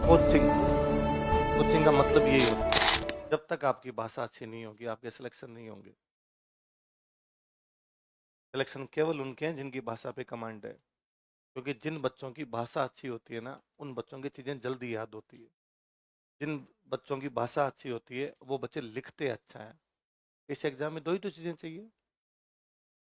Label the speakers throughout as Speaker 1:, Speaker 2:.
Speaker 1: Coaching coaching का मतलब यही होता है, जब तक आपकी भाषा अच्छी नहीं होगी आपके सिलेक्शन नहीं होंगे। सिलेक्शन केवल उनके हैं जिनकी भाषा पे कमांड है, क्योंकि जिन बच्चों की भाषा अच्छी होती है ना, उन बच्चों की चीजें जल्दी याद होती है। जिन बच्चों की भाषा अच्छी होती है वो बच्चे लिखते अच्छा है। इस एग्जाम में दो ही तो चीजें चाहिए,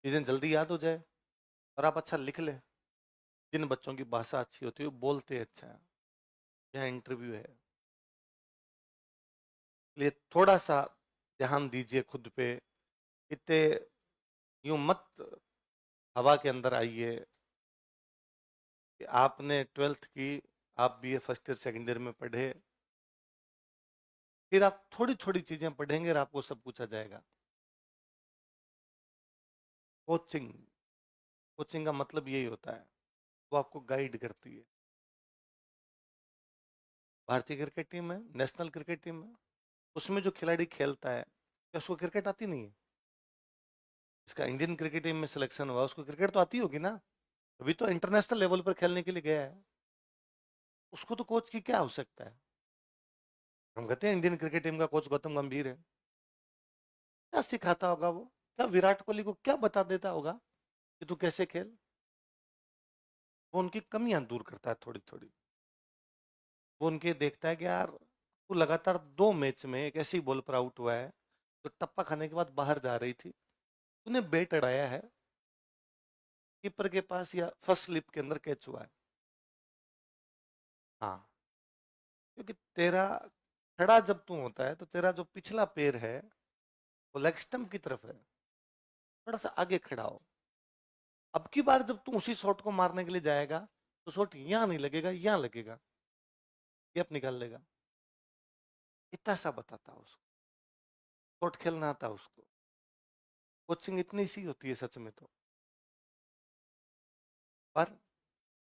Speaker 1: चीजें जल्दी याद हो जाए और आप अच्छा लिख ले। जिन बच्चों की भाषा अच्छी होती है वो बोलते अच्छा है। यहाँ इंटरव्यू है, इसलिए थोड़ा सा ध्यान दीजिए खुद पे। इतने यूं मत हवा के अंदर आइए कि आपने ट्वेल्थ की, आप BA first year second year में पढ़े, फिर आप थोड़ी थोड़ी चीजें पढ़ेंगे और आपको सब पूछा जाएगा। कोचिंग कोचिंग का मतलब यही होता है, वो आपको गाइड करती है। भारतीय क्रिकेट टीम है, नेशनल क्रिकेट टीम है, उसमें जो खिलाड़ी खेलता है क्या उसको क्रिकेट आती नहीं है? इसका इंडियन क्रिकेट टीम में सिलेक्शन हुआ, उसको क्रिकेट तो आती होगी ना, अभी तो इंटरनेशनल लेवल पर खेलने के लिए गया है। उसको तो कोच की क्या आवश्यकता है? हम कहते हैं इंडियन क्रिकेट टीम का कोच गौतम गंभीर है, क्या सिखाता होगा वो? क्या विराट कोहली को क्या बता देता होगा कि तू कैसे खेल? वो उनकी कमियां दूर करता है थोड़ी थोड़ी। वो उनके देखता है कि यार तू लगातार 2 मैच में एक ऐसी बॉल पर आउट हुआ है जो टप्पा खाने के बाद बाहर जा रही थी, तूने बैट अड़ाया है, कीपर के पास या फर्स्ट स्लिप के अंदर कैच हुआ है। हाँ, क्योंकि तेरा खड़ा जब तू होता है तो तेरा जो पिछला पैर है वो लेग स्टंप की तरफ है, थोड़ा सा आगे खड़ा हो। अब की बार जब तू उसी शॉट को मारने के लिए जाएगा तो शॉट यहां नहीं लगेगा, यहां लगेगा, गैप निकाल लेगा। इतना सा बताता उसको, शॉट खेलना आता उसको। कोचिंग इतनी सी होती है सच में तो। पर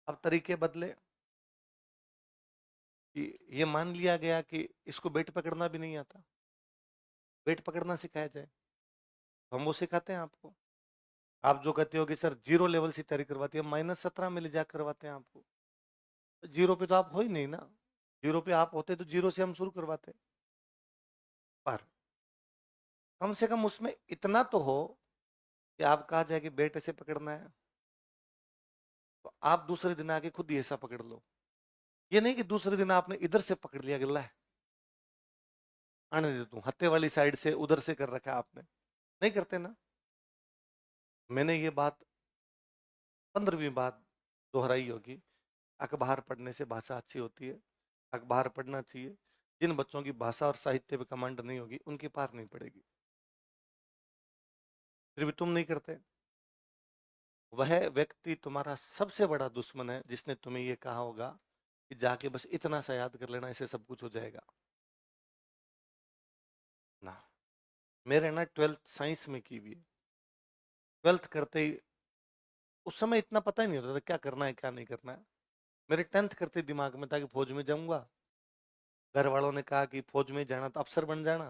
Speaker 1: अब तरीके बदले कि ये मान लिया गया कि इसको बैट पकड़ना भी नहीं आता, बैट पकड़ना सिखाया जाए, तो हम वो सिखाते हैं आपको। आप जो कहते हो कि सर जीरो लेवल से तैयारी करवाती है, -17 में ले जा करवाते हैं आपको। तो जीरो पे तो आप हो ही नहीं ना। जीरो पे आप होते तो जीरो से हम शुरू करवाते। पर कम से कम उसमें इतना तो हो कि आप कहा जाए कि बैट ऐसे पकड़ना है, तो आप दूसरे दिन आके खुद ही ऐसा पकड़ लो। ये नहीं कि दूसरे दिन आपने इधर से पकड़ लिया, गिल्ला है आने दे तू, हत्थे वाली साइड से उधर से कर रखा है आपने। नहीं करते ना। मैंने ये बात 15वीं बात दोहराई होगी, अखबार पढ़ने से भाषा अच्छी होती है। अखबार पढ़ना चाहिए। जिन बच्चों की भाषा और साहित्य पे कमांड नहीं होगी उनकी पार नहीं पड़ेगी। फिर भी तुम नहीं करते। वह व्यक्ति तुम्हारा सबसे बड़ा दुश्मन है जिसने तुम्हें ये कहा होगा कि जाके बस इतना सा याद कर लेना, इससे सब कुछ हो जाएगा ना। मेरे ना ट्वेल्थ साइंस में की हुई है। ट्वेल्थ करते ही उस समय इतना पता ही नहीं होता था क्या करना है क्या नहीं करना है। मेरे 10th करते ही दिमाग में था कि फौज में जाऊंगा। घर वालों ने कहा कि फौज में जाना तो अफसर बन जाना।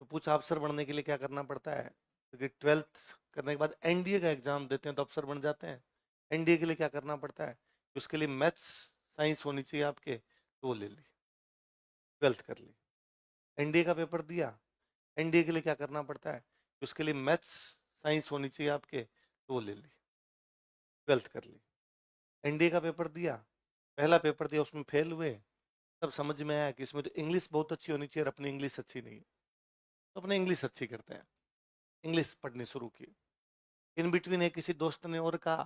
Speaker 1: तो पूछा अफसर बनने के लिए क्या करना पड़ता है, क्योंकि ट्वेल्थ करने के बाद एनडीए का एग्जाम देते हैं तो अफसर बन जाते हैं। एनडीए के लिए क्या करना पड़ता है, उसके लिए मैथ्स साइंस होनी चाहिए आपके, तो वो ले ली, ट्वेल्थ कर ली। एनडीए का पेपर दिया, एनडीए के लिए क्या करना पड़ता है, उसके लिए मैथ्स साइंस होनी चाहिए आपके, तो वो ले ली, ट्वेल्थ कर ली। एनडीए का पेपर दिया, पहला पेपर दिया उसमें फेल हुए। तब समझ में आया कि इसमें तो इंग्लिश बहुत अच्छी होनी चाहिए और अपनी इंग्लिश अच्छी नहीं है, तो अपने इंग्लिश अच्छी करते हैं। इंग्लिश पढ़नी शुरू की। इन बिटवीन एक किसी दोस्त ने और कहा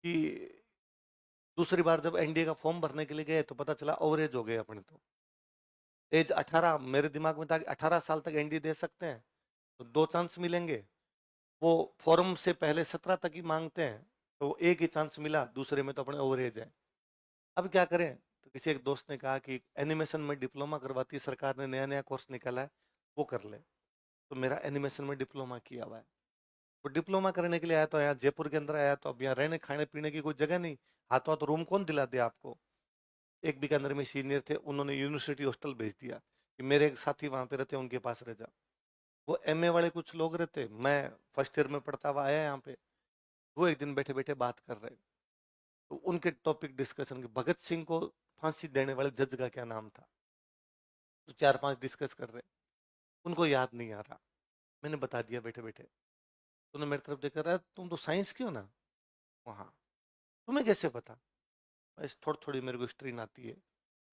Speaker 1: कि दूसरी बार जब एनडीए का फॉर्म भरने के लिए गए तो पता चला ओवरेज हो गए अपने तो। एज 18, मेरे दिमाग में था कि 18 साल तक एनडीए दे सकते हैं तो 2 चांस मिलेंगे। वो फॉर्म से पहले 17 तक ही मांगते हैं, तो एक ही चांस मिला, दूसरे में तो अपने ओवरेज है। अब क्या करें? तो किसी एक दोस्त ने कहा कि एनिमेशन में डिप्लोमा करवाती है सरकार ने, नया नया कोर्स निकाला है, वो कर ले। तो मेरा एनिमेशन में डिप्लोमा किया हुआ है। वो डिप्लोमा करने के लिए आया तो यहाँ जयपुर के अंदर आया, तो अब यहाँ रहने खाने पीने की कोई जगह नहीं, हाथों हाथ रूम कौन दिला दे आपको। एक बीकानेर में सीनियर थे, उन्होंने यूनिवर्सिटी हॉस्टल भेज दिया कि मेरे एक साथी वहां पे रहते हैं उनके पास रह जा। वो एमए वाले कुछ लोग रहते, मैं फर्स्ट ईयर में पढ़ता हुआ आया यहाँ पे। वो एक दिन बैठे बैठे बात कर रहे, तो उनके टॉपिक डिस्कशन के, भगत सिंह को फांसी देने वाले जज का क्या नाम था, तो 4-5 डिस्कस कर रहे, उनको याद नहीं आ रहा, मैंने बता दिया बैठे बैठे। तो उन्होंने मेरी तरफ देखकर, रहा तुम तो साइंस की हो ना, वहाँ तुम्हें कैसे पता? बस थोड़ी थोड़ी मेरे को हिस्ट्री ना आती है।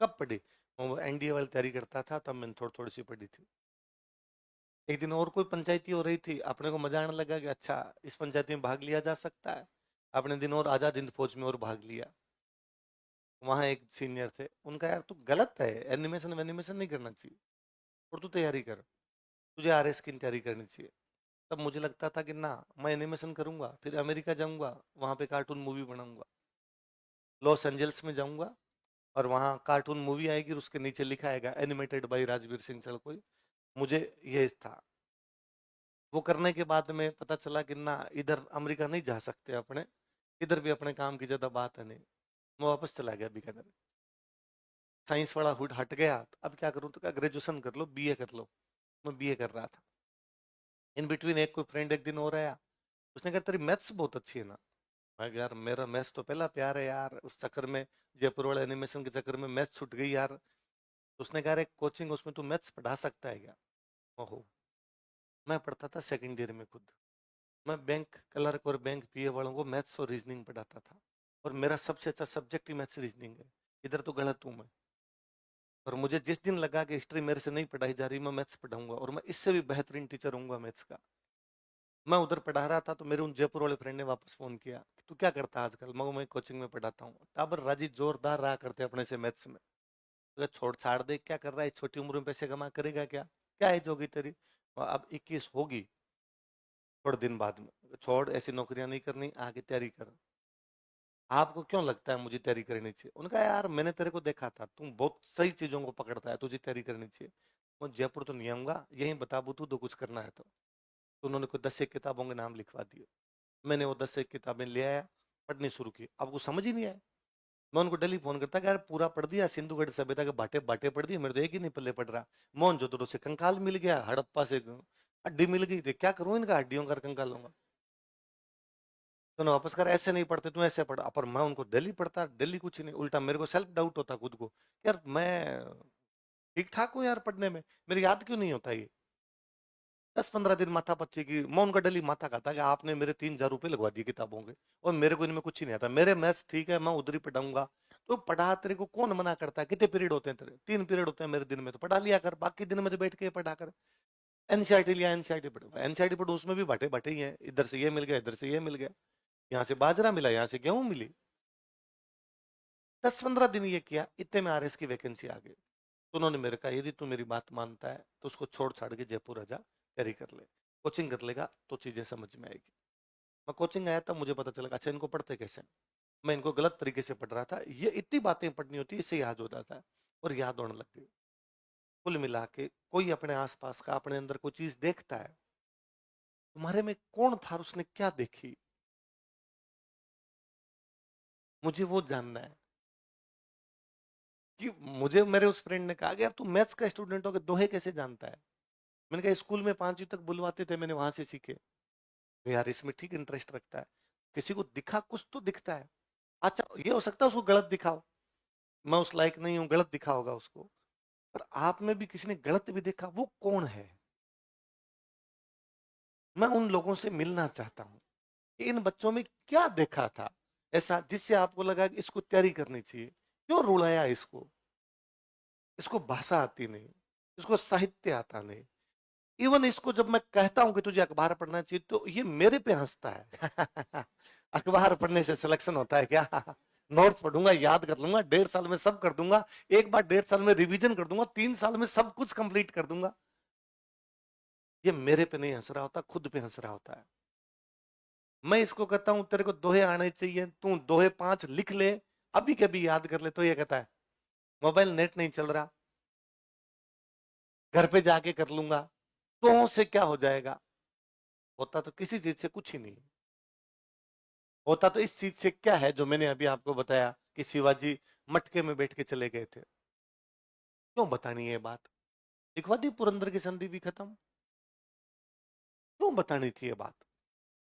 Speaker 1: कब पढ़ी? वो एनडीए वाली तैयारी करता था तब मैंने थोड़ी थोड़ी सी पढ़ी थी। एक दिन और कोई पंचायती हो रही थी, अपने को मजा आने लगा कि अच्छा इस पंचायती में भाग लिया जा सकता है। अपने दिन और आजाद हिंद फौज में और भाग लिया। वहां एक सीनियर थे, उनका यार तू गलत है, एनिमेशन वेनिमेशन नहीं करना चाहिए और तू तैयारी कर, तुझे आरएस की तैयारी करनी चाहिए। तब मुझे लगता था कि ना, मैं एनिमेशन करूंगा, फिर अमेरिका जाऊंगा, वहां पे कार्टून मूवी बनाऊंगा, लॉस एंजल्स में जाऊंगा और वहां कार्टून मूवी आएगी और उसके नीचे लिखा आएगा एनिमेटेड बाय राजवीर सिंह चलकोई। मुझे ये था। वो करने के बाद में पता चला कि ना, इधर अमेरिका नहीं जा सकते अपने, इधर भी अपने काम की ज्यादा बात है नहीं। मैं वापस चला गया बीकानेर। साइंस वाला हुड हट गया, तो अब क्या करूं, तो क्या ग्रेजुएशन कर लो, बीए कर लो। मैं बीए कर रहा था। इन बिटवीन एक कोई फ्रेंड एक दिन और आया, उसने कहा तेरी मैथ्स बहुत अच्छी है ना। मैं कहा, यार मेरा मैथ्स तो पहला प्यार है यार, उस चक्कर में जयपुर वाले एनिमेशन के चक्कर में मैथ्स छूट गई यार। तो उसने कहा एक कोचिंग उसमें तू मैथ्स पढ़ा सकता है क्या? ओहो। मैं पढ़ता था सेकंड ईयर में खुद। मैं बैंक क्लर्क और बैंक पीए वालों को मैथ्स और रीजनिंग पढ़ाता था, और मेरा सबसे अच्छा सब्जेक्ट ही मैथ्स रीजनिंग है। इधर तो गलत हूं मैं। और मुझे जिस दिन लगा कि हिस्ट्री मेरे से नहीं पढ़ाई जा रही, मैं मैथ्स पढ़ाऊंगा और मैं इससे भी बेहतरीन टीचर हूंगा मैथ्स का। मैं उधर पढ़ा रहा था तो मेरे उन जयपुर वाले फ्रेंड ने वापस फोन किया कि तू क्या करता है आजकल? मैं कोचिंग में पढ़ाता हूँ। टाबर राजी जोरदार रहा करते अपने से मैथ्स में। तो छोड़ छाड़ दे, क्या कर रहा है, छोटी उम्र में पैसे कमा करेगा क्या? क्या एज होगी तेरी? अब 21 होगी थोड़े दिन बाद में। छोड़, ऐसी नौकरियां नहीं करनी, आगे तैयारी कर। आपको क्यों लगता है मुझे तैयारी करनी चाहिए? उनका यार मैंने तेरे को देखा था, तुम बहुत सही चीजों को पकड़ता है, तुझे तैयारी करनी चाहिए। मैं जयपुर तो नहीं आऊंगा, यहीं बता बूतू तो कुछ करना है तो उन्होंने कोई 10 एक किताबों के नाम लिखवा दिए। मैंने वो 10 एक किताबें ले आया, पढ़नी शुरू की। अब कुछ समझ ही नहीं आया। मैं उनको डेली फोन करता कि यार पूरा पढ़ दिया, सिंधुगढ़ सभ्यता के बाटे बाटे पढ़ दिए, मेरे तो एक ही नहीं पल्ले पढ़ रहा। मोहनजोदड़ो से कंकाल मिल गया, हड़प्पा से हड्डी मिल गई थी, क्या करूं इनका हड्डियों का कंकालों का? तो ना वापस कर, ऐसे नहीं पढ़ते, तू ऐसे पढ़। पर मैं उनको डेली पढ़ता, डेली कुछ नहीं, उल्टा मेरे को सेल्फ डाउट होता खुद को, यार मैं ठीक ठाक हूँ यार पढ़ने में, मेरी याद क्यों नहीं होता ये? 10-15 दिन माथा पच्ची की, मैं उनका डेली माथा खाता कि आपने मेरे 3,000 रुपये लगवा दिए किताबों के, और मेरे को इनमें कुछ ही नहीं आता। मेरे मैथ्स ठीक है, मैं उधर ही पढ़ाऊंगा। तो पढ़ा, तेरे को कौन मना करता है? कितने पीरियड होते हैं तेरे? 3 पीरियड होते हैं मेरे दिन में, तो पढ़ा लिया कर, बाकी दिन में तो बैठ के पढ़ा कर। एनसीईआरटी लिया, एनसीईआरटी पढ़ो, एनसीईआरटी पढ़ो, उसमें भी बाटे बाटे ही है, इधर से ये मिल गया, इधर से ये मिल गया, यहाँ से बाजरा मिला, यहाँ से गेहूं मिली। 10-15 दिन ये किया, इतने में आरएस की वैकेंसी आ गई। तो उन्होंने मेरे कहा यदि तू मेरी बात मानता है तो उसको छोड़ छाड़ के जयपुर आजा, तैयारी कर ले, कोचिंग कर लेगा तो चीजें समझ में आएगी। मैं कोचिंग आया तब मुझे पता चला अच्छा इनको पढ़ते कैसे हैं। मैं इनको गलत तरीके से पढ़ रहा था, ये इतनी बातें पढ़नी होती है, इससे याद हो जाता है, और याद होने लग गई। कुल मिला के कोई अपने आसपास का, अपने अंदर कोई चीज देखता है, तुम्हारे में कौन था, उसने क्या देखी, मुझे वो जानना है। कि मुझे मेरे उस फ्रेंड ने कहा कि यार तू मैथ्स का स्टूडेंट हो के दोहे कैसे जानता है? मैंने कहा स्कूल में 5वीं तक बुलवाते थे, मैंने वहां से सीखे। तो यार इसमें ठीक इंटरेस्ट रखता है, किसी को दिखा, कुछ तो दिखता है। अच्छा ये हो सकता है उसको गलत दिखाओ, मैं उस लायक नहीं हूं, गलत दिखा होगा उसको, पर आप में भी किसी ने गलत भी देखा, वो कौन है? मैं उन लोगों से मिलना चाहता हूं कि इन बच्चों में क्या देखा था ऐसा जिससे आपको लगा कि इसको तैयारी करनी चाहिए। क्यों रुलाया इसको? इसको भाषा आती नहीं, इसको साहित्य आता नहीं। इवन इसको जब मैं कहता हूं कि तुझे अखबार पढ़ना चाहिए, तो ये मेरे पे हंसता है। अखबार पढ़ने से सिलेक्शन होता है क्या? नोट्स पढ़ूंगा, याद कर लूंगा, 1.5 साल में सब कर दूंगा, एक बार 1.5 साल में रिवीजन कर दूंगा, 3 साल में सब कुछ कंप्लीट कर दूंगा। ये मेरे पे नहीं हंस रहा होता, खुद पे हंस रहा होता है। मैं इसको कहता हूं तेरे को दोहे आने चाहिए, तू दोहे 5 लिख ले, अभी कभी याद कर ले, तो ये कहता है मोबाइल नेट नहीं चल रहा, घर पे जाके कर लूंगा, तो से क्या हो जाएगा? होता तो किसी चीज से कुछ ही नहीं। होता तो इस चीज से क्या है जो मैंने अभी आपको बताया कि शिवाजी मटके में बैठ के चले गए थे। क्यों बतानी है बात? लिखवा दी पुरंदर की संधि भी खत्म। क्यों बतानी थी ये बात?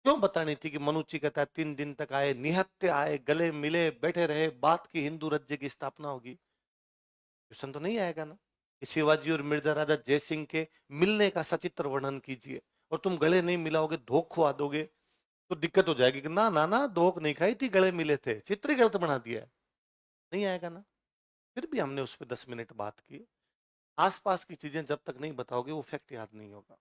Speaker 1: क्यों बतानी थी कि मनुष्य कहता है 3 दिन तक आए, निहत्थे आए, गले मिले, बैठे रहे, बात की हिंदू राज्य की स्थापना होगी। क्वेश्चन तो नहीं आएगा ना कि शिवाजी और मिर्जा राजा जय सिंह के मिलने का सचित्र वर्णन कीजिए, और तुम गले नहीं मिलाओगे, धोख खुआ दोगे, तो दिक्कत हो जाएगी कि ना ना ना धोख नहीं खाई थी, गले मिले थे, चित्र ही गलत बना दिया है। नहीं आएगा ना। फिर भी हमने उस पर 10 मिनट बात की। आसपास की चीजें जब तक नहीं बताओगे वो फैक्ट याद नहीं होगा।